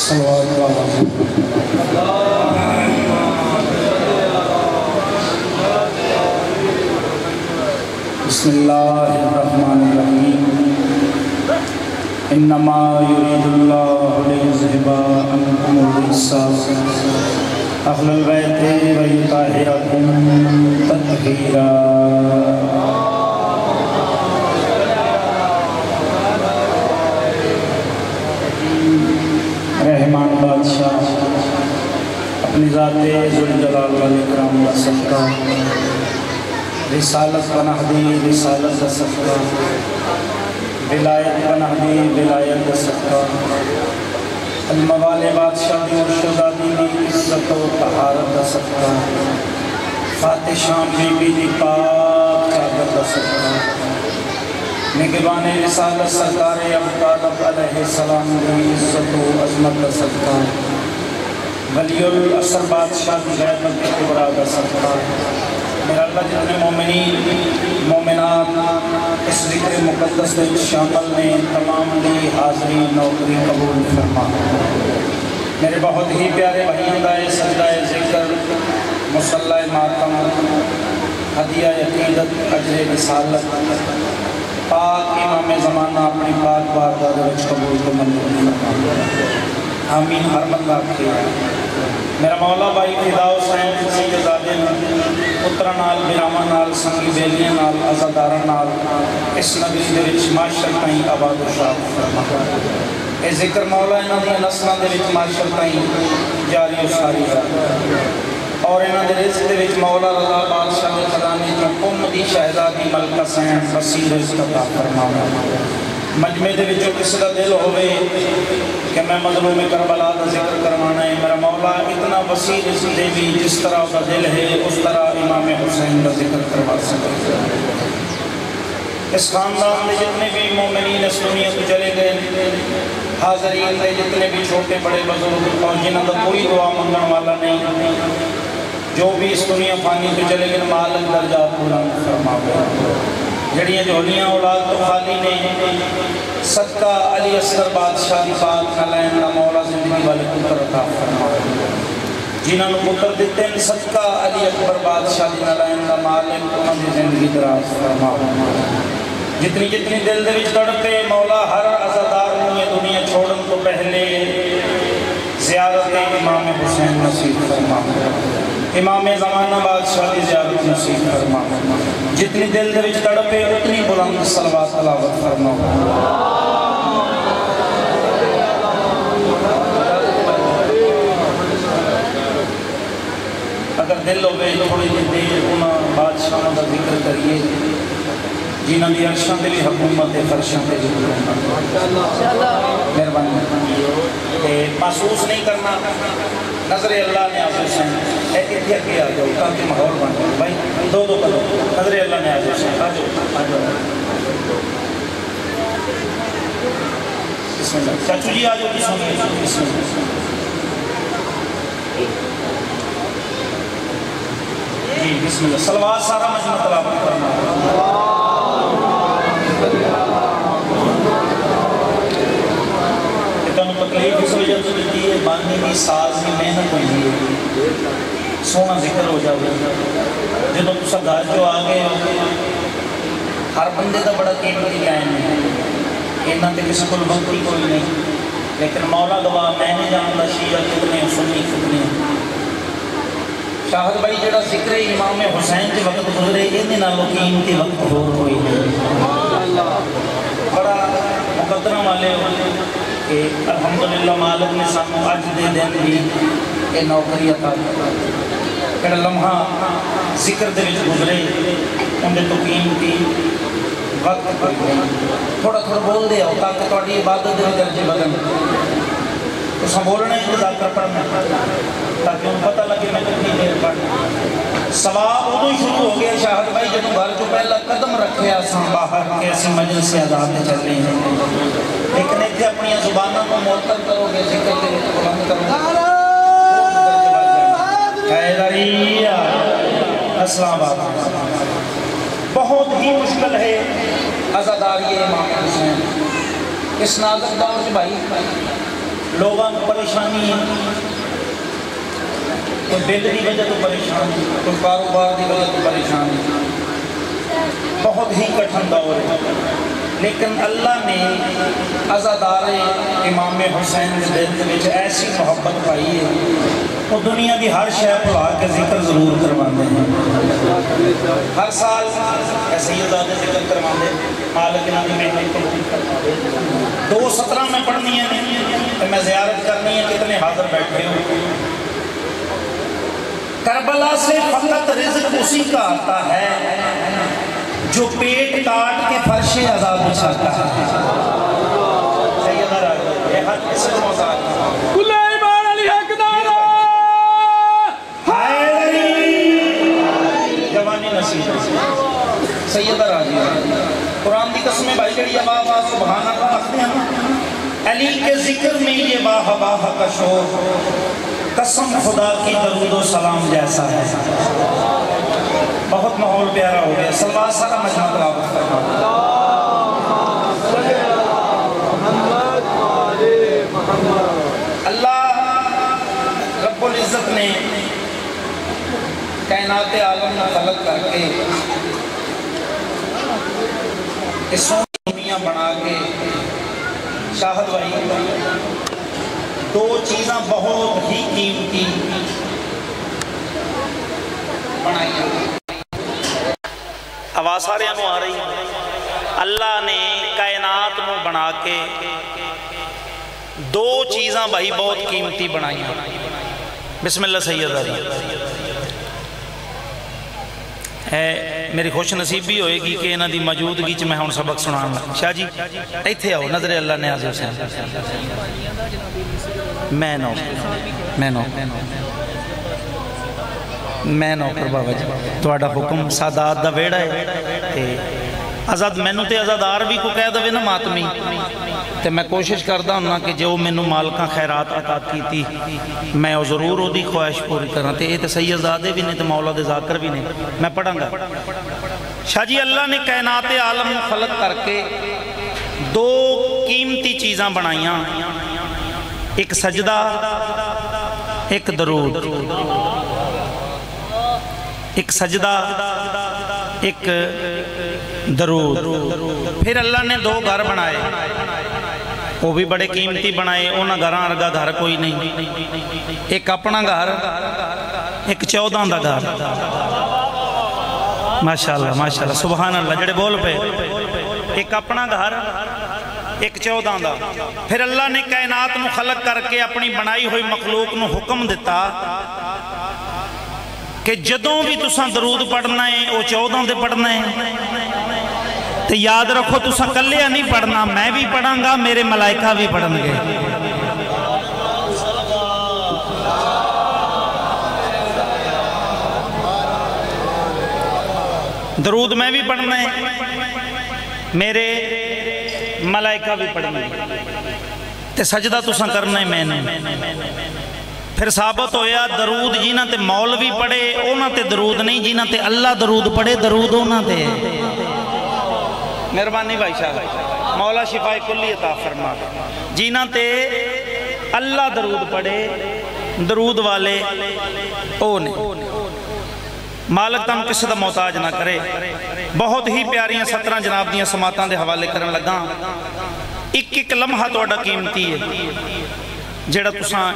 بسم اللہ الرحمن الرحیم انما یرید اللہ لیذھب عنکم الرجس اہل البیت ویطہرکم تطہیرا۔ رحمان بادشاہ اپنی ذات ذوالجلال والاکرام کا صدقہ رسالت پناہ دی رسالت کا صدقہ ولایت پناہ دی ولایت کا صدقہ علم والے بادشاہ دی مرشدادی دی عزت و طہارت کا صدقہ فاتح شام بی بی دی پاک چادر کا صدقہ نگبان رسالت سرکار ابو طالب علیہ السلام دی عزت و عظمت کا صدقہ ولی العصر بادشاہ دی غیبت کبریٰ کا صدقہ میرا اللہ جتنے مومنین مومنات اس ذکر مقدس میں شامل نے تمام دی حاضری نوکری قبول فرما۔ میرے بہت ہی پیارے بھائیوں کا سجدہ ذکر مصلی ماتم ہدیہ عقیدت اجر رسالت پاک امام زمانہ اپنی پاک بارگاہ وچ قبول کو منظور فرما۔ آمین ہر بندہ کیا۔ میرا مولا بھائی فدا حسین سیدزادے پترا نال براما نال سنگی بیلیاں نال عزادارا نال اس نبی دے وچ معاشر تائیں آباد و شاد فرما۔ اے ذکر مولا انہاں دی نسلاں دے وچ معاشر تائیں جاری و ساری ہے اور انہاں دے رزق دے وچ مولا رضا بادشاہ دے خزانے جو قوم دی شہزادی ملکہ سین بصیر رزق عطا فرما۔ مجمع دے وچوں کسی دا دل ہوئے کہ میں مظلوم کربلا دا ذکر کروانا ہے، میرا مولا اتنا وسیع رزق دے بھی جس طرح کا دل ہے اس طرح امام حسین دا ذکر کروا سکے۔ اس خاندان دے جتنے بھی مومنین اس دنیا کو چلے گئے حاضرین دے جتنے بھی چھوٹے بڑے بزرگ اور جنہاں دا کوئی دعا منگن والا نہیں جو بھی اس دنیا فانی کو چلے گئے مالک درجات بلند فرما گئے۔ جڑیاں جھولیاں اولاد تو خالی نے صدقہ علی اصغر بادشاہ دی پاک نلائن دا مولا زندگی والے پتر عطا فرما۔ جنہاں نو پتر دیتے ہیں صدقہ علی اکبر بادشاہ دی نلائن دا مالک انہاں دی زندگی دراز فرما۔ جتنی جتنی دل دے وچ تڑپے مولا ہر عزادار نو یہ دنیا چھوڑن تو پہلے زیارت امام حسین نصیب فرما۔ امام زمانہ بادشاہ دی زیارت نصیب فرما۔ جتنی دل دے وچ تڑپے اتنی بلند صلوات تلاوت فرما۔ اگر دل ہوئے تھوڑی دیر انہاں بادشاہوں کا ذکر کریے جنہاں دی عرشاں تے بھی حکومت ہے فرشاں تے بھی حکومت۔ مہربانی محسوس نہیں کرنا نظر اللہ نے آپ حسین اتیا کیا جاؤ تاکہ ماحول بن جائے بھائی دو کرو نظر اللہ نے آپ حسین آ جاؤ بسم اللہ چاچو جی آ جاؤ بسم اللہ جی بسم اللہ صلوات سارا مجمع تلاوت کرنا۔ تکلیف اس وجہ سے دیتی ہے باننے کی ساز کی محنت ہوئی ہے سونا ذکر ہو جاوے جب تسا گھر جو آگے ہر بندے دا بڑا قیمتی لائن ہے انہاں تے کسی کو وقت ہی کوئی نہیں لیکن مولا گواہ میں نے جانتا شیعہ کتنے سنی کتنے شاہد بھائی جڑا ذکر امام حسین کے وقت گزرے انہیں نالوں قیمتی وقت ہو کوئی نہیں بڑا مقدرہ والے کہ الحمدللہ مالک نے سانو اج دے دن بھی اے نوکری عطا کہ لمحہ ذکر دے وچ گزرے اندے تو قیمتی وقت پر تھوڑا تھوڑا بول دے آؤ تاکہ تھوڑی عبادت دے درجے بدن تو سا بولنا انتظار کر پڑھنا تاکہ ان پتہ لگے میں کتنی دیر پڑھ سواب ادھو ہی شروع ہو گیا شاہد بھائی جب گھر جو پہلا قدم رکھے آسان باہر کیسی مجلس سے عذاب میں چل رہی ہیں لیکن ایک اپنی زبانوں کو معطل کرو گے ذکر کے بلند کرو گے حیدریہ اسلام آباد بہت ہی مشکل ہے عزاداری امام حسین اس نازک دور سے بھائی لوگوں کو پریشانی ہے، کوئی بل کی وجہ تو پریشان ہے، کوئی کاروبار کی وجہ تو پریشان ہے، بہت ہی کٹھن دور ہے، لیکن اللہ نے عزادار امام حسین کے دل میں ایسی محبت پائی ہے، وہ دنیا کی ہر شے بھلا کے ذکر ضرور کرواتے ہیں۔ ہر سال سیدزادے ذکر کرواتے مالک انہاں دی محنت کو کرواتے 2:17 میں پڑھنی ہے، میں زیارت کرنی ہے، کتنے حاضر بیٹھے ہو۔ کربلا سے فقط رزق اسی کا آتا ہے جو پیٹ کاٹ کے فرش عذاب بچھاتا ہے۔ سیدہ راجہ یہ حد کس کو محتاج ہے؟ کل ایمان علی حقدار جوانی نصیب سیدہ راجہ قرآن دی قسمیں بھائی جڑی واہ واہ سبحان اللہ آخری ہیں، علی کے ذکر میں یہ واہ واہ کا شور قسم خدا کی درود و سلام جیسا ہے۔ بہت ماحول پیارا ہو گیا، سلوات سارا مجمع تلاوت کرنا۔ اللہ رب العزت نے کائنات عالم میں خلق کر کے اس سونی دنیا بنا کے شاہد بھائی دو چیزاں بہت ہی قیمتی بنائی ہیں۔ آواز سارے انہوں آ رہی ہے۔ اللہ نے کائنات میں بنا کے دو چیزاں بھائی بہت قیمتی بنائی ہیں۔ بسم اللہ سیدہ دی میری خوش نصیبی ہوئے گی کہ انہاں دی موجودگی چ میں ہن سبق سنان لگا۔ شاہ جی ایتھے آؤ، نظر اللہ نیاز حسین میں نوکر بابا جی تہاڈا حکم سادات دا ویڑا ہے، آزاد مینوں تے آزادار بھی کو کہہ دے نا ماتمی، تے میں کوشش کردا ہوں کہ جو مینوں مالکاں خیرات عطا کیتی میں ضرور او دی خواہش پوری کرنا، تے اے تے سید زادے بھی نہیں تے مولا دے ذاکر بھی نہیں، میں پڑھاں گا۔ شاہ جی اللہ نے کائنات عالم خلق کر کے دو قیمتی چیزاں بنائیاں، ایک سجدہ ایک درود، ایک سجدہ ایک درود۔ پھر اللہ نے دو گھر بنائے، وہ بھی بڑے قیمتی بنائے، انہاں گھراں ارگا گھر کوئی نہیں، ایک اپنا گھر ایک 14 دا گھر۔ ماشاءاللہ ماشاءاللہ سبحان اللہ جڑے بول پہ، ایک اپنا گھر ایک 14 دا۔ پھر اللہ نے کائنات نو خلق کر کے اپنی بنائی ہوئی مخلوق نو حکم دیتا کہ جدوں بھی تساں درود پڑھنا ہے وہ 14 دے پڑھنا ہے، تو یاد رکھو تساں کلیا نہیں پڑھنا، میں بھی پڑھاں گا، میرے ملائکہ بھی پڑھیں گے۔ درود میں بھی پڑھنا ہے، میرے ملائکہ بھی پڑھیں گے، تے سجدہ تساں کرنا ہے میں نے۔ پھر ثابت ہویا درود جینا تے مولوی پڑھے اونا تے درود نہیں، جینا تے اللہ درود پڑھے درود اونا تے۔ مہربانی بھائی شاہ مولا شفاء کلی عطا فرما، جینا تے اللہ درود پڑھے درود والے اونے، مالک تم کسی دا محتاج نہ کرے۔ بہت ہی پیاریاں 17 جناب دیاں سماعتاں دے حوالے کرن لگا، ایک ایک لمحہ توڑا قیمتی ہے جڑا تساں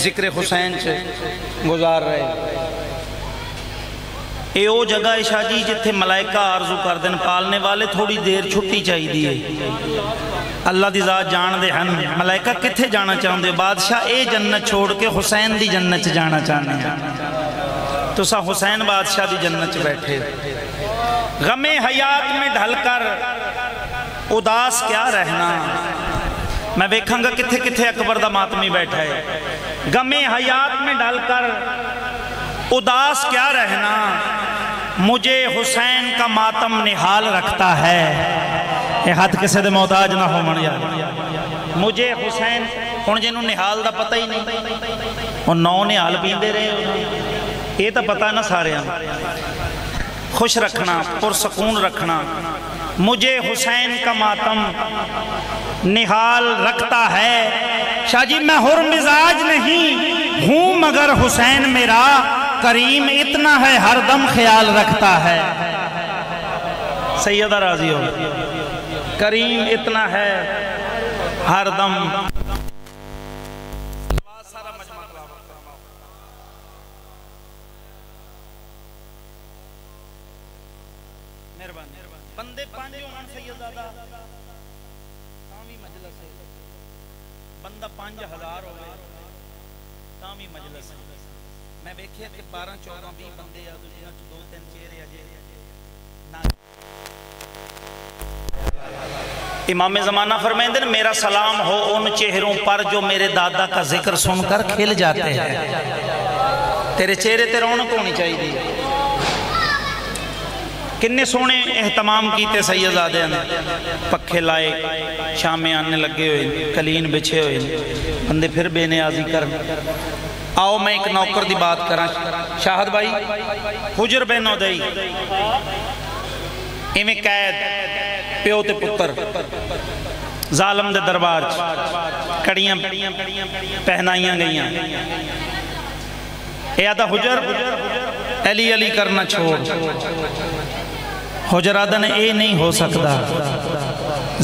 ذکر حسین سے گزار رہے۔ اے او جگہ شاہ جی جتھے ملائکہ آرزو کر دیں پالنے والے تھوڑی دیر چھٹی چاہی دیئے، اللہ دی ذات جان دے ہن ملائکہ کتھے جانا چاہن دے، بادشاہ اے جنت چھوڑ کے حسین دی جنت جانا چاہنے ہیں، تو سا حسین بادشاہ دی جنت بیٹھے۔ غم حیات میں ڈھل کر اداس کیا رہنا، میں بیکھاں گا کتھے کتھے اکبر دا ماتمی بیٹھا ہے، غم حیات میں ڈھل کر اداس کیا رہنا، مجھے حسین کا ماتم نحال رکھتا ہے۔ یہ ہاتھ کسے دے محتاج نہ ہو منیا، مجھے حسین ہن جنہوں نحال دا پتہ ہی نہیں، وہ 9 نحال پیندے رہے، یہ تو پتہ نہ سارے ہیں۔ خوش رکھنا پرسکون رکھنا مجھے حسین کا ماتم نہال رکھتا ہے۔ شاہ جی میں حر مزاج نہیں ہوں مگر حسین میرا کریم اتنا ہے ہر دم خیال رکھتا ہے۔ سیدہ راضی ہو، کریم اتنا ہے ہر دم۔ بندے پانچ ہونا سیدزادہ تامی مجلس ہے، بندہ 5000 ہوئے تامی مجلس ہے۔ میں بیکھے کہ 12 14 20 بندے یا دنیا 2 3 چہرے اجے امام زمانہ فرمائیں میرا سلام ہو ان چہروں پر جو میرے دادا کا ذکر سن کر کھل جاتے ہیں۔ تیرے چہرے تے رونق ہونی چاہیے۔ کنے سونے اہتمام کیتے سیدزادے نے، پکھے لائے شامیں آنے لگے ہوئے کلین بچھے ہوئے بندے پھر بے نیازی کرن۔ آؤ میں ایک نوکر دی بات کرا شاہد بھائی، حجر بے نودئی ایویں قید پیو تے پتر ظالم دے دربار کڑیاں پہنائیاں گئیاں۔ اے آدھا حجر علی علی کرنا چھوڑ، حجر آدھا نے اے نہیں ہو سکتا،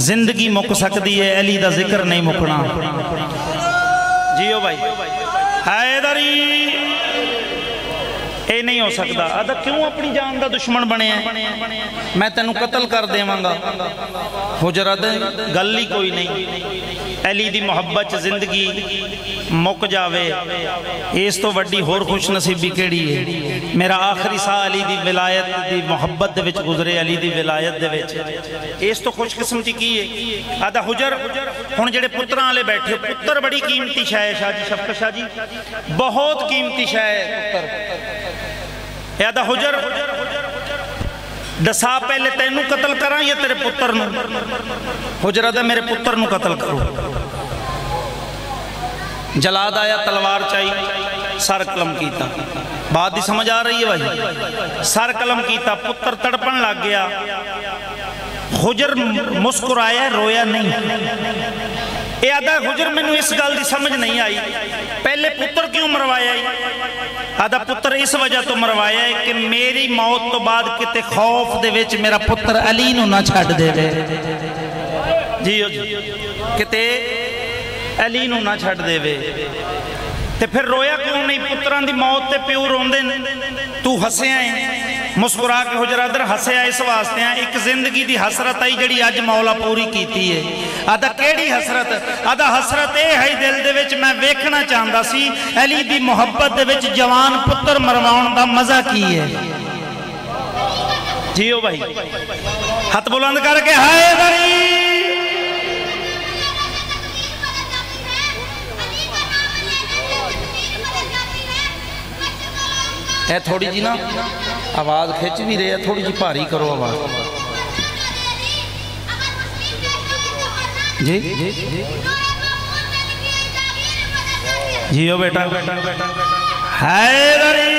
زندگی مک سکتی ہے علی دا ذکر نہیں مکنا۔ جیو بھائی حیدری اے نہیں ہو سکتا۔ آدھا کیوں اپنی جان دا دشمن بنے ہیں، میں تینوں قتل کر دے مانگا۔ حجر آدھا گل ہی کوئی نہیں، علی دی محبت زندگی مک جاوے اس تو وڈی ہور خوش نصیبی کیڑی ہے۔ میرا آخری سا علی دی ولایت دی محبت دے وچ گزرے، علی دی ولایت دے وچ اس تو خوش قسمتی کی ہے۔ آدھا حجر ہن جڑے پتراں والے بیٹھے، پتر بڑی قیمتی شے ہے شاہ جی، شفقت شاہ جی بہت قیمتی شے ہے پتر۔ آدھا حجر دسا پہلے تینوں قتل کراں یا تیرے پتر نو؟ حجر آدھا میرے پتر نو قتل کرو۔ جلاد آیا تلوار چاہی سر قلم کیتا، بات دی سمجھ آ رہی ہے بھائی، سر قلم کیتا پتر تڑپن لگ گیا۔ حجر مسکرایا رویا نہیں۔ اے آدھا حجر میں نے اس گل دی سمجھ نہیں آئی پہلے پتر کیوں مروایا ہے؟ آدھا پتر اس وجہ تو مروایا ہے کہ میری موت تو بعد کتے خوف دے وچ میرا پتر علی نو نہ چھڑ دے وے۔ جی کتے علی نو نہ چھڑ دے وے تے پھر رویا کیوں نہیں؟ پتران دی موت تے پیو روندے تو ہسے آئیں مسکرا کے حجرات در ہسے آئے اس واسطے ہیں ایک زندگی دی حسرت آئی جڑی آج مولا پوری کیتی ہے۔ آدھا کیڑی حسرت؟ آدھا حسرت اے ہے دل دے وچ میں ویکھنا چاہندہ سی علی دی محبت دے وچ جوان پتر مرواؤن دا مزہ کی ہے۔ جیو بھائی ہاتھ بلند کر کے ہائے دری اے تھوڑی جی نا آواز کھچ بھی رہے ہیں، تھوڑی جی پاری کرو آواز۔ جی جیو بیٹا حیدری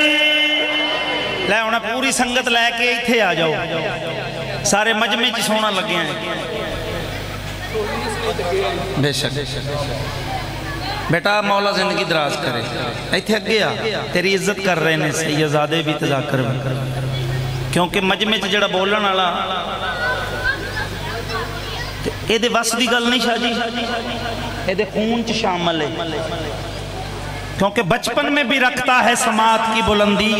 لے انہیں پوری سنگت لے کے اتھے آ جاؤ، سارے مجمع چی سونا لگے ہیں۔ بے شک بیٹا مولا زندگی دراز کرے، ایتھے اگے آ تیری عزت کر رہے ہیں سیدزادے بھی تذاکر بھی، کیونکہ مجمع چ جڑا بولن والا اے دے وس دی گل نہیں شاہ جی، اے دے خون چ شامل ہے، کیونکہ بچپن میں بھی رکھتا ہے سماعت کی بلندی،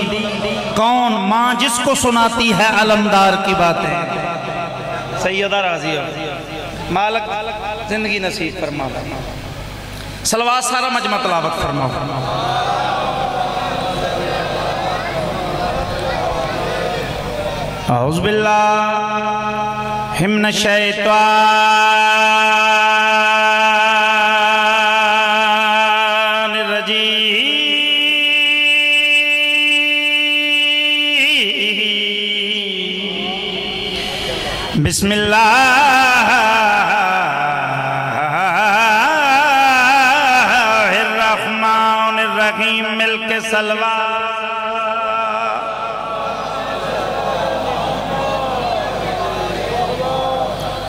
کون ماں جس کو سناتی ہے علمدار کی باتیں۔ سیدہ راضی ہو مالک زندگی نصیب فرما، صلوات سارا مجمع تلاوت فرماؤ۔ اعوذ باللہ من الشیطان الرجیم، بسم اللہ مل کے سلوہ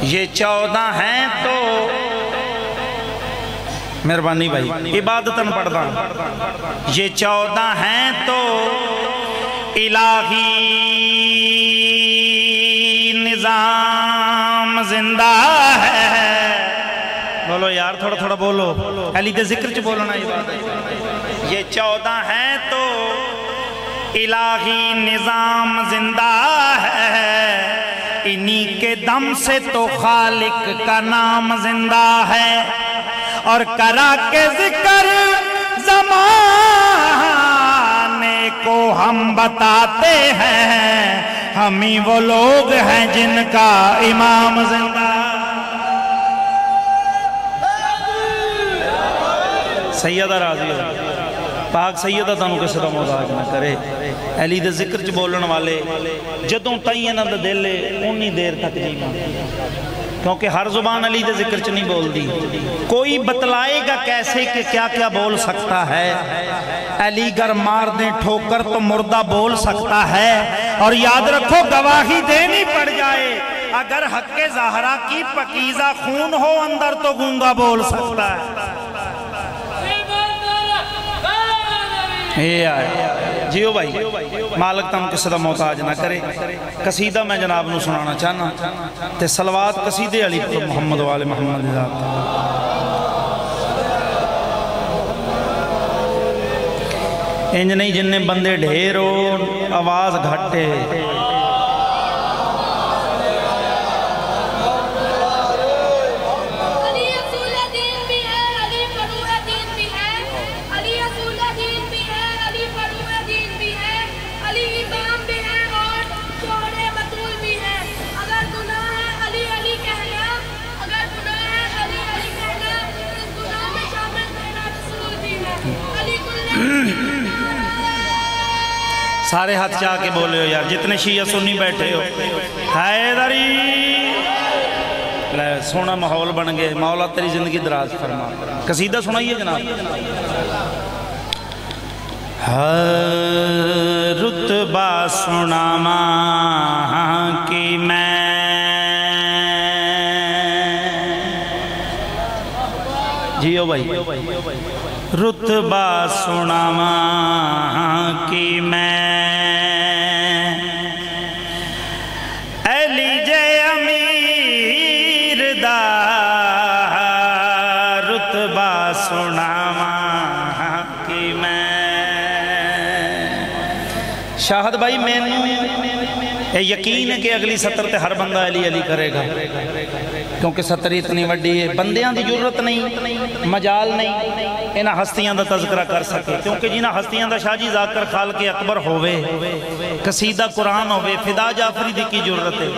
یہ 14 ہیں تو مہربانی بھائی عبادتاً پڑھتا ہوں، یہ 14 ہیں تو الہی نظام زندہ ہے. بولو یار تھوڑا تھوڑا بولو، علی دے ذکر چ بولنا. یہ 14 ہیں تو الہی نظام زندہ ہے، انہی کے دم سے تو خالق کا نام زندہ ہے. اور کرا کے ذکر زمانے کو ہم بتاتے ہیں، ہم ہی وہ لوگ ہیں جن کا امام زندہ. سیدہ راضی ہو پاک سیدہ تانوں کسے دا محتاج نہ کرے. علی دے ذکر چ بولن والے جدوں تائیں انہاں دا دل ہے اونی دیر تک جینا، کیونکہ ہر زبان علی دے ذکر چ نہیں بول دی. کوئی بتلائے گا کیسے کہ کیا کیا بول سکتا ہے. علی گر مار دیں ٹھوکر تو مردہ بول سکتا ہے. اور یاد رکھو گواہی دینی پڑ جائے اگر حق زہرا کی پکیزہ خون ہو اندر تو گونگا بول سکتا ہے. جیو بھائی مالک تم کسی دا محتاج نہ کرے. قصیدہ میں جناب نو سنانا چاہنا تے صلوات قصیدے علی محمد والے محمد ذات. انج نہیں جن نے بندے ڈھیرو آواز گھٹے. سارے ہاتھ چاہ کے بولے ہو یار جتنے شیعہ سنی بیٹھے ہو. حیدری سونا ماحول بن گئے. مولا تیری زندگی دراز فرما. قصیدہ سنائیے جناب. رتبہ سنا ماں کی میں جیو بھائی رتبہ سنا ماں کی میں علی جے امیر دا رتبہ سنا ماں کی میں. شاہد بھائی میں یقین ہے کہ اگلی سطر تے ہر بندہ علی علی کرے گا، کیونکہ سطر اتنی وڈی ہے. بندیاں دی ضرورت نہیں، مجال نہیں انہاں ہستیاں دا تذکرہ کر سکے، کیونکہ جنہاں ہستیاں دا شاہ جی ذاکر خالق اکبر ہوئے، قصیدہ قرآن ہوئے، فدا جعفری دی کی ضرورت ہے.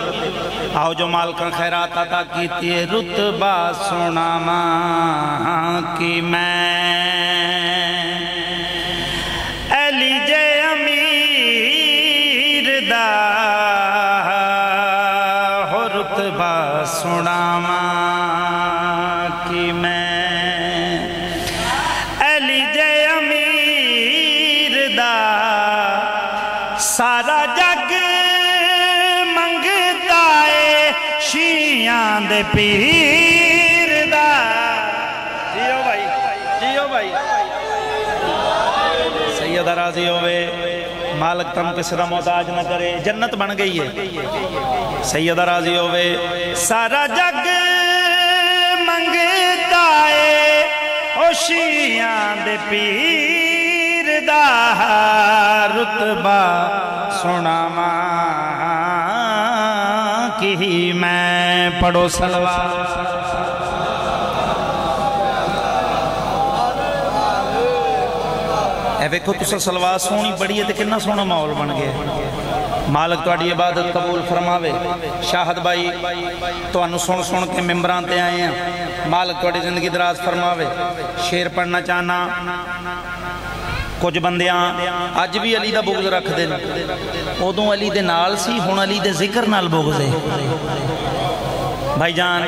آؤ جو مالکاں خیرات عطا کیتی ہے. رتبہ سنا ماں کی میں علی جے امیر دا رتبہ سنا ماں کی میں علی جے امیر دا سارا جگ منگتا ہے شیعاں دے پیر دا. جیو بھائی جیو بھائی. سیدہ راضی ہوئے مالک تم کسی دا محتاج نہ کرے. جنت بن گئی ہے. سیدہ راضی ہوئے سارا جگ منگتا ہے او شیعاں دے پیر دا رتبہ سنا ماں کی میں. پڑھو صلوات. اے ویکھو تسا صلوات سونی پڑھی ہے تے کتنا سونا ماحول بن گیا. مالک تواڈی عبادت قبول فرماوے. شاہد بھائی تانوں سن سن کے ممبراں تے آئے ہیں. مالک تواڈی زندگی دراز فرماوے. شعر پڑھنا چاہنا. کچھ بندیاں اج بھی علی دا بغض رکھ دے. ادوں علی دے نال سی ہن علی دے ذکر نال بغض ہے. بھائی جان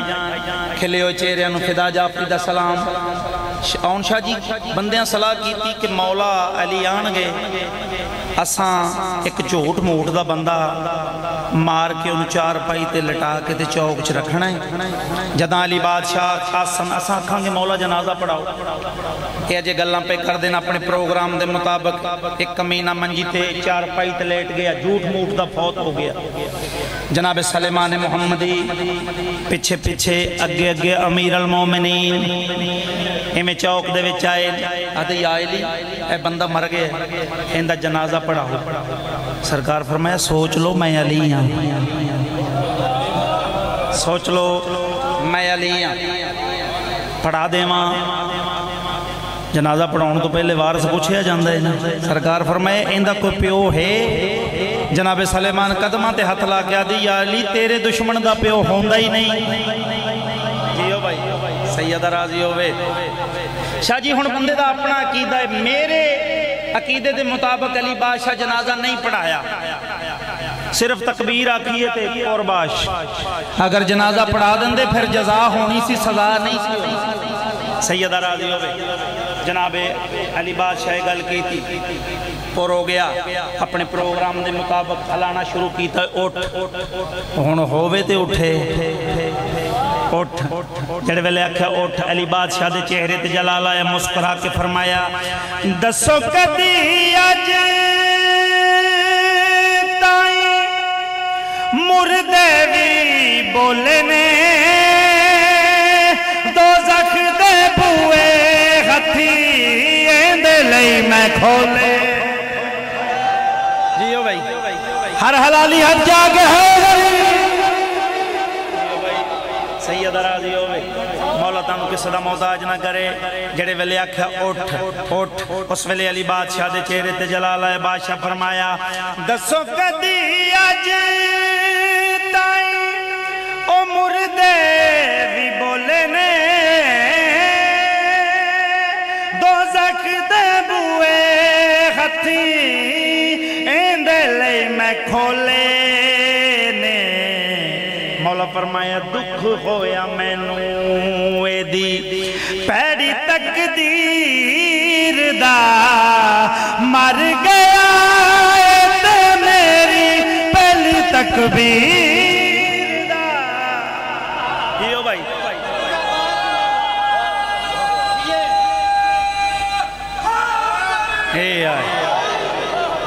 کھلے ہوئے چہرے نو فدا جعفری دا سلام. آن شاہ جی بندیاں صلاح کیتی کہ مولا علی آن گئے اساں ایک جھوٹ موٹ دا بندہ مار کے انہوں چار پائی تے لٹا کے تے چوک چ رکھنا ہے جداں علی بادشاہ آسن اساں کھاں گے مولا جنازہ پڑھاؤ یہ جے گلاں پہ کر دینا اپنے پروگرام دے مطابق ایک کمینہ منجی تے چار پائی تے لیٹ گیا جھوٹ موٹ دا فوت ہو گیا جناب سلیمان محمدی پچھے پچھے اگے اگے امیر المومنین ہمیں چوک دے وچ آئے آدھے یا علی اے بندہ مر گئے اندہ جنازہ پڑھاؤ سرکار فرمایا سوچ لو میں علی ہاں سوچ لو میں علی ہاں پڑھا دے ماں جنازہ پڑھاؤں تو پہلے وارث پوچھیا جاندہ ہے سرکار فرمایا اندہ کوئی پیو ہے جناب سلیمان قدمہ تے ہتھ لا کے دی یا علی تیرے دشمن دا پیو ہوندہ ہی نہیں جیو بھائی سیدہ راضی ہوئے شاہ جی ہن بندے دا اپنا عقیدہ ہے میرے عقیدے دے مطابق علی بادشاہ جنازہ نہیں پڑھایا صرف تکبیر آکھیے تے اور باش اگر جنازہ پڑھا دیں دے پھر جزا ہونی سی سزا نہیں سی ہونی سیدہ راضی ہوئے جناب علی بادشاہ گل کی تھی اور ہو گیا اپنے پروگرام دے مطابق ہلانا شروع کی تھا اٹھ ہون ہووے تے اٹھے اٹھ جڑے ویلے آکھا اٹھ علی بادشاہ دے چہرے تے جلال آیا مسکرا کے فرمایا دسو کدی اج تائیں مردے بھی بولنے دوزخ دے بوئے ہتھی ایندے لئی میں کھولے جیو بھائی ہر حلالی حد جاگے ہے سیدہ راضی ہوئے مولا تانوں کس دا محتاج نہ کرے جڑے ویلے آکھا اٹھ اس ویلے علی بادشاہ دے چہرے تے جلال آئے بادشاہ فرمایا دسو کدی اج تائیں او مردے بھی بولنے دوزخ دے بوئے ہتھی ایندے لئی میں کھولے مولا فرمایا دکھ ہویا میں نوے دی پیڑی تقدیر دا مر گیا تے میری پہلی تکبیر دا یہ ہو بھائی اے آئے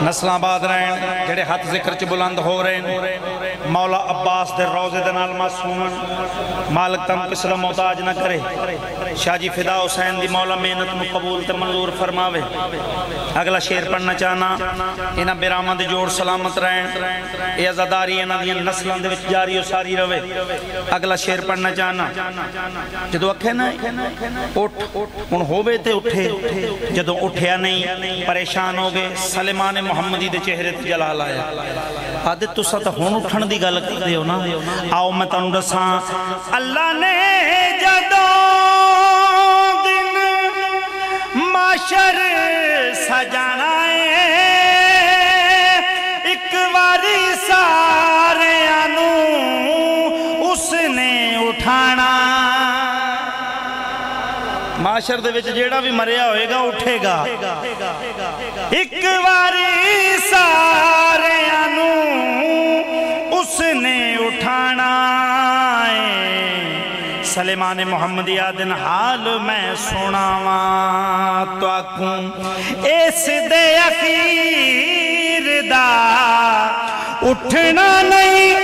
نسل آباد رہن جڑے ہاتھ ذکر چ بلند ہو رہے ہیں مولا عباس دے روزے دے نال معصومن مالک تم کس دا محتاج نہ کرے شاہ جی فدا حسین دی مولا محنت نو قبول تے منظور فرماوے اگلا شیر پڑھنا چاہنا انہاں بیرامہ دے جوڑ سلامت رہن اے عزاداری انہاں دیاں نسلان دے وچ جاری و ساری روے اگلا شیر پڑھنا چاہنا جدو اکھے نا اٹھ ان ہووے تے اٹھے جدو اٹھیا نہیں پریشان ہو گئے سلیمان محمدی دے چہرے تے جلال آیا آدھے تو ساتھ ہون اٹھن دی گل کر دیو نا آؤ میں تانوں دساں اللہ نے جدو دن معاشر سجانا ہے ایک واری سارے آنوں اس نے اٹھانا معاشر دے وچ جیڑا بھی مریا ہوئے گا اٹھے گا ایک واری سارے آنوں اس نے اٹھانا ہے سلیمان محمدی آدن حال میں سناواں تو آکھوں اس دے اخیر دا اٹھنا نہیں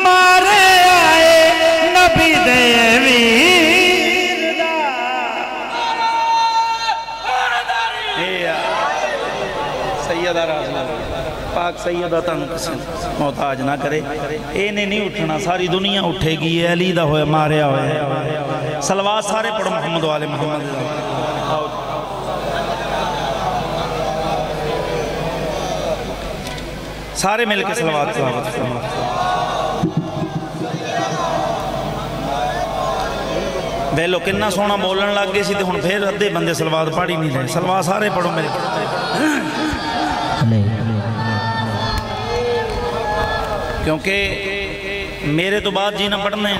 مارے آئے نبی دے ویر دا سیدہ راضی پاک سیدہ تن کسی محتاج نہ کرے اینے نہیں اٹھنا ساری دنیا اٹھے گی یہ علی دا ہوئے ماریا ہوئے سلوات سارے پڑھو محمد والے محمد سارے مل کے سلوات بیلو کننا سونا بولن لگ گئے سی تے ہن پھر ادھے بندے سلوات پڑھی نہیں لیں سلوات سارے پڑھو مل کیونکہ میرے تو بعد جینا پڑھنے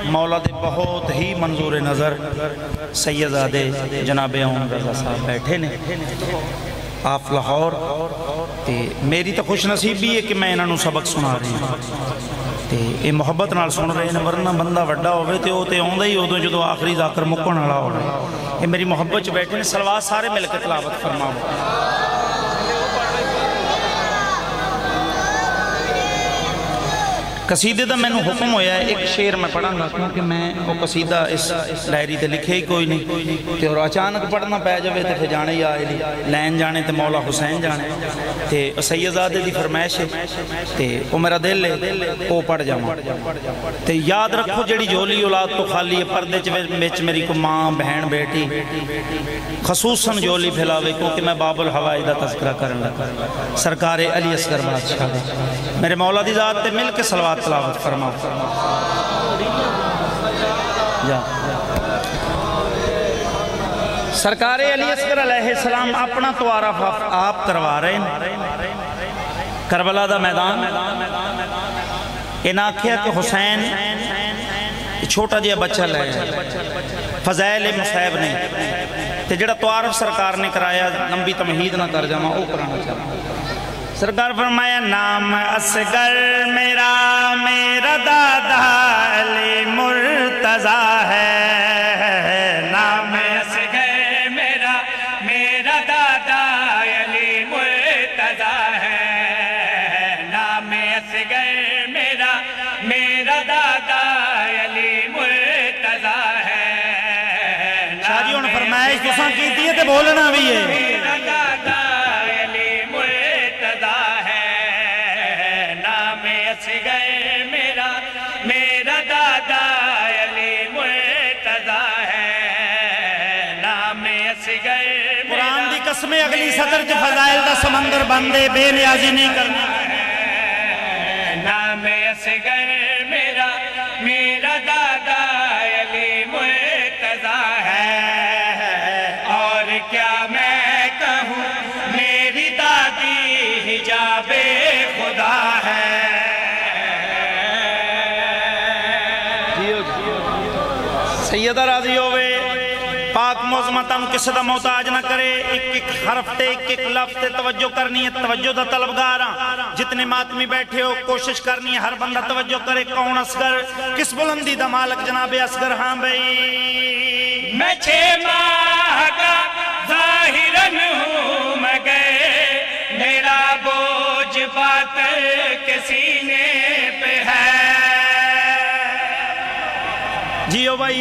مولا دے بہت ہی منظور نظر سیدزادے جناب اون رضا صاحب بیٹھے نے آپ لاہور تے میری تو خوش نصیبی ہے کہ میں انہاں نوں سبق سنا رہی ہوں تے اے محبت نال سن رہے ہیں، ورنہ بندہ وڈا ہوئے تے او تے آوندا ہی ادوں جدوں آخری ذاکر مکن والا ہوئے۔ اے میری محبت چ بیٹھے نے، صلوات سارے مل کے تلاوت فرماؤ۔ قصیدے دا میں نے حکم ہویا ہے، ایک شعر میں پڑھاں گا کیونکہ میں وہ قصیدہ اس ڈائری تے لکھے ہی کوئی نہیں تے اور اچانک پڑھنا پہ جاوے تے پھر جانے یا لین جانے تے مولا حسین جانے تے سیدزادے دی فرمائش ہے تے وہ میرا دل ہے وہ پڑھ جاواں تے یاد رکھو جڑی جھولی اولاد تو خالی ہے، پردے وچ میری کو ماں بہن بیٹی خصوصاً جھولی پھیلاوے کیونکہ میں باب الحوائج دا تذکرہ کرن لگا سرکار علی اصغر بادشاہ دے میرے مولا دی ذات تے مل کے صلوات تلاوت فرماؤ۔ سرکار علی اصغر علیہ السلام اپنا تعارف آپ کروا رہے ہیں کربلا دا میدان۔ انہاں آکھیا کہ حسین چھوٹا جہا بچہ لے فضائل مصیب نہیں تے جڑا تعارف سرکار نے کرایا لمبی تمہید نہ کر جاواں او کرانا چاہتا۔ سرکار فرمایا نام اصغر میرا دادا علی مرتضیٰ ہے، نام اصغر میرا دادا علی مرتضیٰ ہے، نام اصغر میرا دادا علی مرتضیٰ ہے۔ شاہجیوں نے فرمائش تساں کیتی ہے تے بولنا بھی ہے۔ میرا دادا علی مرتضیٰ ہے، نام اصغر قرآن دی قسمیں اگلی سطر چ فضائل دا سمندر بندے بے نیازی نہیں کرنا۔ نام اصغر میرا دادا علی مرتضیٰ ہے، اور کیا میں کہوں میری دادی حجاب خدا ہے۔ سیدہ راضی ہوئے پاک معظمتاں کسی دا محتاج نہ کرے، ایک ایک حرف تے ایک ایک لفظ تے توجہ کرنی ہے، توجہ دا طلبگاراں جتنے ماتمی بیٹھے ہو کوشش کرنی ہے ہر بندہ توجہ کرے۔ کون اصغر، کس بلندی دا مالک جناب اصغر؟ ہاں بھئی میں 6 ماہ کا ظاہراً ہوں مگر میرا بوجھ بات کے سینے پہ ہے۔ جیو بھائی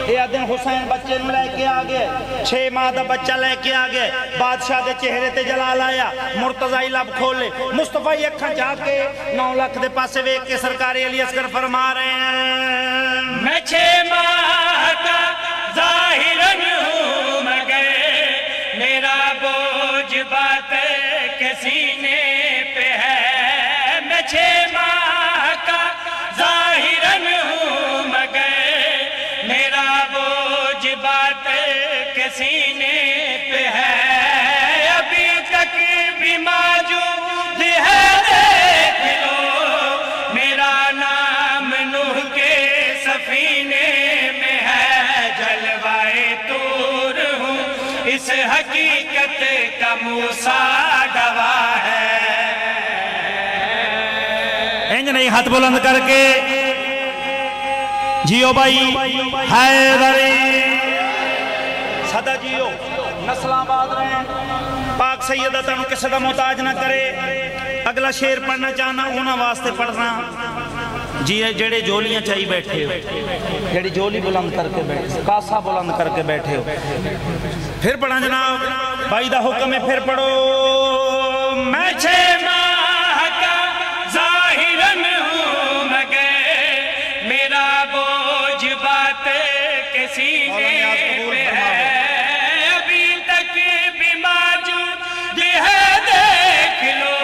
یہ دن حسین بچے نو لے کے آگئے، 6 ماہ دا بچہ لے کے آگئے، بادشاہ دے چہرے تے جلال آیا، مرتضی لب کھولے، مصطفی اکھاں جا کے 9 لاکھ دے پاسے ویکھ کے سرکار علی اصغر فرما رہے ہیں میں 6 ماہ کا ظاہراً ہوں مگر میرا بوجھ بات کے سینے پہ ہے۔ میں 6 ماہ کا ظاہراً ہوں مگر میرا بوجھ بات کے سینے پہ ہے، ابھی تک بھی موجود ہے دیکھ لو میرا نام نوح کے سفینے میں ہے۔ جلوائے طور ہوں اس حقیقت کا موسیٰ گواہ ہے۔ انج نہیں ہاتھ بلند کر کے جیو بھائی حیدری صدا جیو نسل آباد رہے پاک سیدہ تنو کسی دا محتاج نہ کرے۔ اگلا شعر پڑھنا چاہنا انہاں واسطے پڑھنا جی جڑے جولیاں چاہی بیٹھے ہو، جڑی جولی بلند کر کے بیٹھے کاسا بلند کر کے بیٹھے ہو، پھر پڑھا جناب بھائی دا حکم ہے پھر پڑھو میں 6 ماہ کا ظاہراً ہوں مگر میرا بوجھ بات کے سینے پہ ہے، ابھی تک بھی موجود ہے دیکھ لو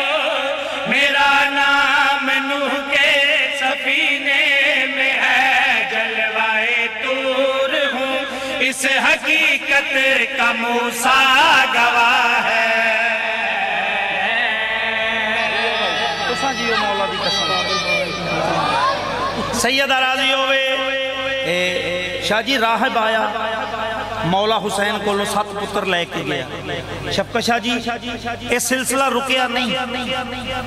میرا نام نوح کے سفینے میں ہے۔ جلوائے طور ہوں اس حقیقت کا موسیٰ گواہ ہے۔ تساں جیو مولا دی قسم سیدہ راضی ہوئے شاہ جی راہب آیا مولا حسین کو 7 پتر لے کے گیا شفقت شاہ جی یہ سلسلہ رکیا نہیں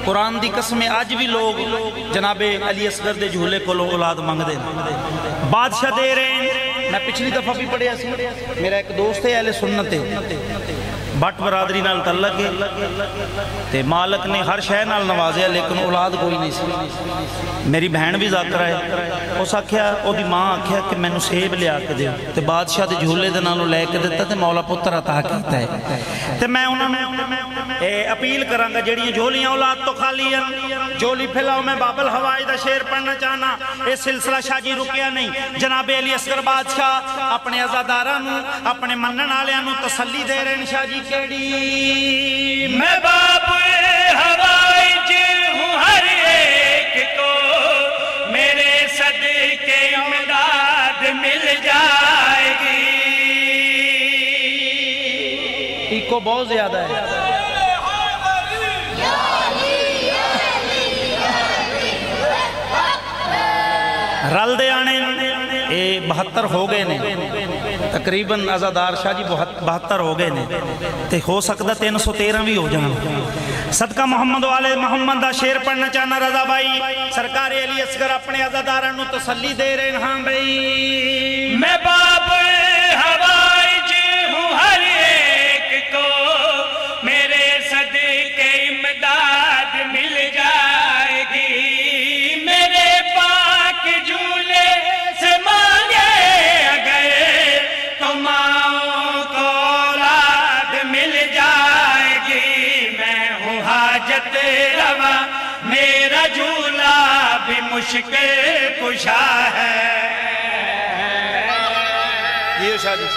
قرآن دی قسم آج بھی لوگ جناب علی اصغر دے جھولے کو اولاد مانگ دے بادشاہ دے رہے ہیں میں پچھلی دفعہ بھی پڑھیا سی میرا ایک دوست ہے اہل سنت ہے بٹ برادری نال تعلق ہے تے مالک نے ہر شے نال نوازیا لیکن اولاد کوئی نہیں سی میری بہن بھی ذاکرہ ہے اس آکھیا او دی ماں آکھیا کہ مینوں سیب لیا کے دے تے بادشاہ دے جھولے دے نالوں لے کے دیتا تے مولا پتر عطا کیتا ہے تے میں انہاں نوں اپیل کراں گا جڑیاں جھولیاں اولاد تو خالی ہیں جھولی پھیلاؤ میں بابل ہوائی دا شعر پڑھنا چاہنا اے سلسلہ شاہ جی رکیا نہیں جناب علی اصغر بادشاہ اپنے عزاداراں نوں اپنے منن والیاں نوں تسلی دے رہے ہیں شاہ جی کیڑی میں بابل ہوائی ہوں ہر ایک کو میرے صدقے امداد مل جائے گی ایکو بہت زیادہ ہے رل دے آنے 72 ہو گئے نے تقریباً عزادار شاہ جی 72 ہو گئے نے تے ہو سکتا 313 بھی ہو جانا صدقہ محمد والے محمد دا شعر پڑھنا چاہنا رضا بھائی سرکار علی اصغر اپنے عزاداراں نوں تسلی دے رہے ہیں ہاں بھائی میں بابل ہوائی ہوں ہر ایک کو میرے صدقے امداد مل جائے گی میرے پاک جھولے سے مانگے گئے تو ماؤں کو اولاد مل جائے گی میں ہوں حاجت روا میرا جھولا بھی مشکل کشا ہے یہ شاہ جی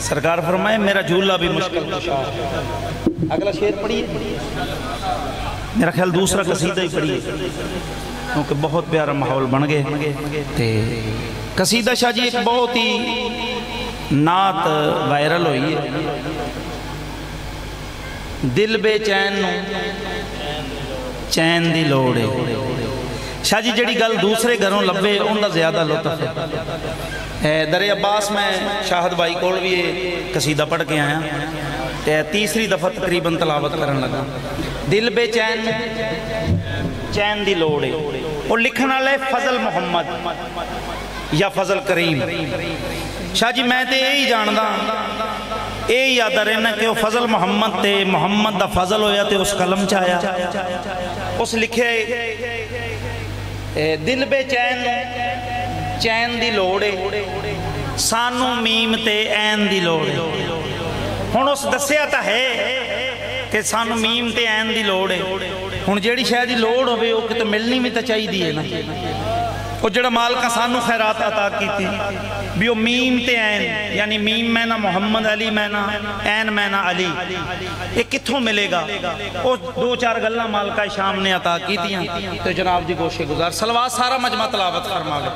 سرکار فرمائے میرا جھولا بھی مشکل کشا ہے اگلا شعر پڑھیے میرا خیال دوسرا قصیدہ ہی پڑھیے کیونکہ بہت پیارا ماحول بن گئے قصیدہ شاہ جی ایک بہت ہی نعت وائرل ہوئی ہے دل بے چین نو چین دی لوڑے شاہ جی جڑی گل دوسرے گھروں لبے ان دا زیادہ لطف ہے در عباس میں شاہد بھائی کول بھی قصیدہ پڑھ کے آیا تیسری دفعہ تقریباً تلاوت کرن لگا دل بے چین چین دی لوڑے اور لکھنا لے فضل محمد یا فضل کریم شاہ جی میں تے یہی جاندہ یہی یاد رہنا کہ وہ فضل محمد تے محمد دا فضل ہویا تے اس قلم چاہیا اس لکھے دل بے چین چین دی لوڑے سانو میم تے این دی لوڑے ہن اس دسیا تا ہے کہ سانو میم تے این دی لوڑے ہن جیڑی شاید دی لوڑ ہوئے وہ کہ تو ملنی میں تا چاہی دیئے نا وہ جڑا مالکہ سانو خیرات عطا کی تھی بھی وہ میم تے این یعنی میم مینا محمد علی مینا این مینا علی یہ کتھوں ملے گا وہ 2-4 گلہ مالکہ شام نے عطا کی تھی تو جناب جی گوشے گزار صلوات سارا مجمع تلاوت فرما لے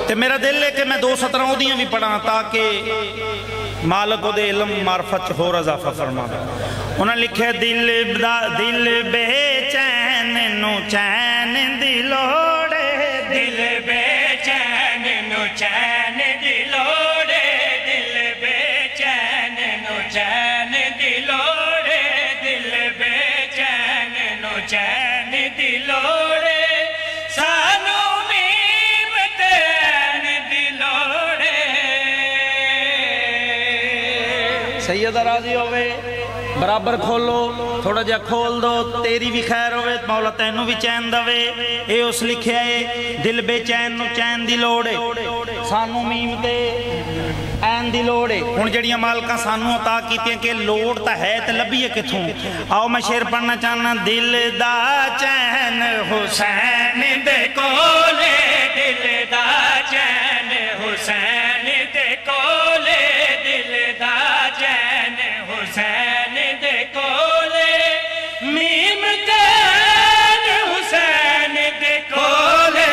تے میرا دل ہے کہ میں 2 سطروں دیاں بھی پڑھا تاکہ مالک دے علم معرفت ہو اضافہ فرما دے انہاں لکھے دل بے چین نو چین دی لوڑے دل بے چین نو چین دی لوڑے دل بے چین نو چین دی لوڑے دل بے چین نو چین دی لوڑے سانو میم تین دی لوڑے سیدہ راضی ہوئے برابر کھولو تھوڑا جا کھول دو تیری بھی خیر ہوئے مولا تینوں بھی چین دوے اے اس لکھے آئے دل بے چین نو چین دی لوڑے سانو میم تے این دی لوڑے ہن جڑیاں مالکاں سانو عطا کیتی ہیں کہ لوڑ تا ہے تے لبیے کتھوں آؤ میں شعر پڑھنا چاہنا دل دا چین حسین دے کولے دل دا چین حسین دے کولے دل دا چین حسین دے کولے میم تین حسین دے کولے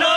9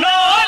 9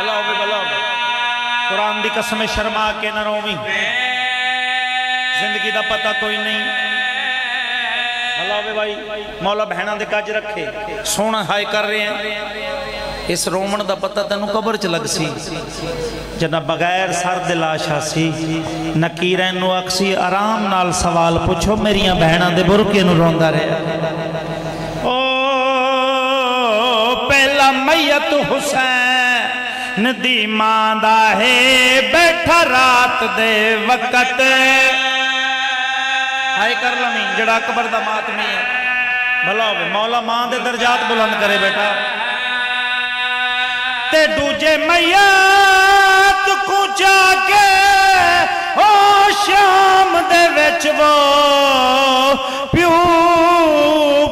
بھلا ہوگی بھلا ہوگی قرآن دی قسم شرما کے نہ روویں زندگی دا پتہ کوئی نہیں بھلا ہوگی بھائی مولا بہنہ دے کاج رکھے سونا ہائے کر رہے ہیں اس رومن دا پتہ تینوں قبر چ لگ سی جنہ بغیر سر دلاشا سی نکیرین نو اکسی آرام نال سوال پوچھو میریاں بہنہ دے برکے نو روندہ رہے او پہلا میت حسین دی ماندہ ہے بیٹھا رات دے وقت آئے کر لمیں جڑا قبر دا ماتمی ہے بھلا ہوئے مولا ماں دے درجات بلند کرے بیٹا تے دوجے میت کو جا کے او شام دے وچ وہ پیو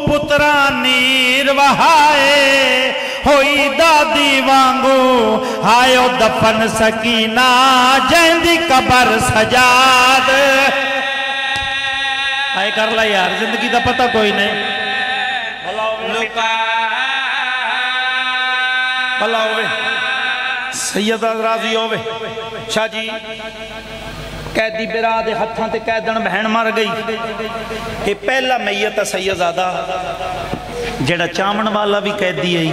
پترانی روہائے ہوئی دادی وانگو آئیو دفن سکینہ جیندی قبر سجاد آئے کر لائے یار زندگی دا پتہ کوئی نہیں بھلا ہوئے سیدہ راضی ہوئے شاہ جی قیدی برا دے ہتھاں تے قیدن بہن مر گئی یہ پہلا میت سیدزادہ جڑا چامن والا بھی قیدی آئی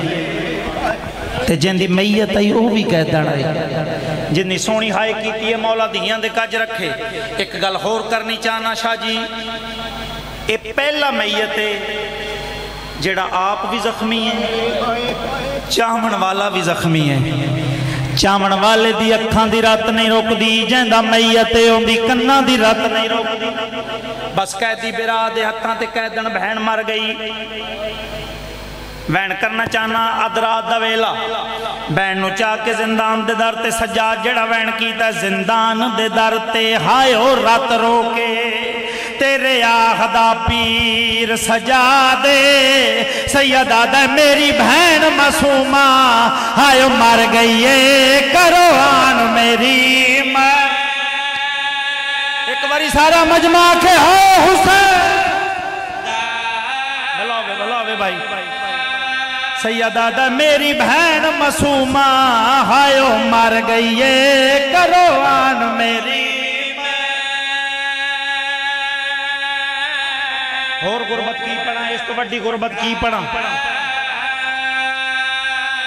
تے جن دی میت آئی وہ بھی قیدن آئی جن دی سونی ہائے کیتی ہے مولا دیاں دے کاج رکھے ایک گل ہور کرنی چاہنا شاہ جی یہ پہلا میت ہے جڑا آپ بھی زخمی ہے چامن والا بھی زخمی ہے چامن والے دی اکھاں دی رات نہیں روک دی جیندہ میت ہے ان دی کنہ دی رات نہیں روک دی بس قیدی برا دے ہتھاں تے قیدن بہن مر گئی بہن کرنا چاہنا ادرات دا ویلا بہن نو چاہ کے زندان دے در تے سجاد جڑا بہن کیتا ہے زندان دے در تے ہائے ہو رات روکے تیرے آہدہ پیر سجا دے سیدہ دے میری بہن معصومہ آئیو مر گئی کرو آن میری مر ایک باری سارا مجمع کے ہو حسین بھلاوے بھائی سیدہ دے میری بہن معصومہ آئیو مر گئی کرو آن میری اور غربت کی پڑھا اس تو بڑی غربت کی پڑھا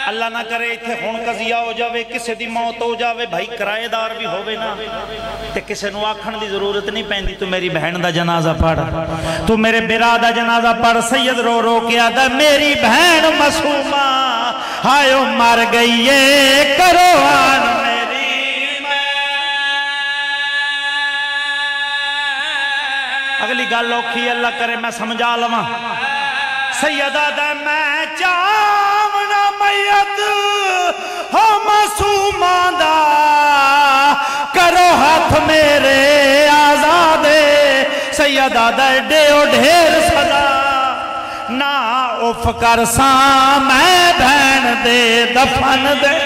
اللہ نہ کرے تھے خون قضیہ ہو جاوے کسے دی موت ہو جاوے بھائی کرائے دار بھی ہووے نا تے کسے نو آکھن دی ضرورت نہیں پہندی تو میری بہن دا جنازہ پڑھ تو میرے برا دا جنازہ پڑھ سید رو رو کے آدھا میری بہن معصومہ آئیو مر گئی کرو آن اگلی گل اوکھی اللہ کرے میں سمجھا لواں سیدہ دے میں چاونا میت ہو معصوماں دا کرو ہاتھ میرے آزادے سیدہ دے ڈیو ڈھیر صدا نا اف کر ساں میں بہن دے دفن دے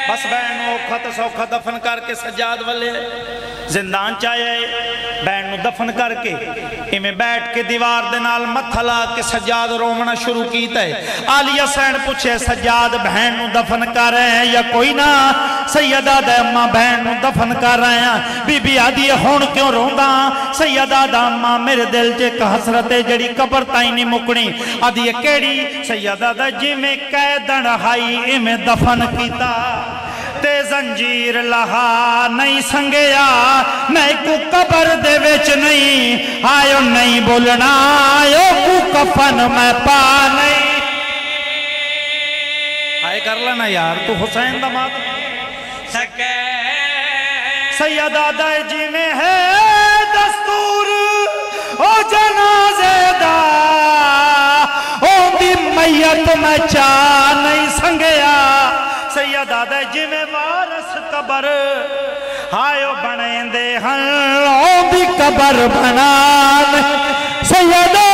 بس بہن اوکھا تو سوکھا دفن کر کے سجاد والے زندان چاہے بہن نو دفن کر کے میں بیٹھ کے دیوار دے نال متھا لا کے سجاد رومنا شروع کیتا ہے آلیہ سین پوچھے سجاد بہن نو دفن کر رہے ہیں یا کوئی نہ سیدہ دے اماں بہن نو دفن کر رہے ہیں بی بی آدھی ہون کیوں روندہ سیدہ دے اماں میرے دل چے کہ حسرت جڑی قبر تائیں نہیں مکڑی آدھی کیڑی سیدہ دے جی میں قیدن ہائی میں دفن کیتا تے زنجیر لہا نہیں سنگیا میں کو قبر دے وچ نہیں آئیو نہیں بولنا آئیو کو کفن میں پا نہیں آئے کر لینا یار تو حسین دا مات سکے سیدہ دائے جی میں ہے دستور او جنازے دا او دی میت میں چاہ نہیں سنگیا سیدہ دے جی میں وارس قبر آئیو بنیں دے ہن او بھی قبر بنان سیدہ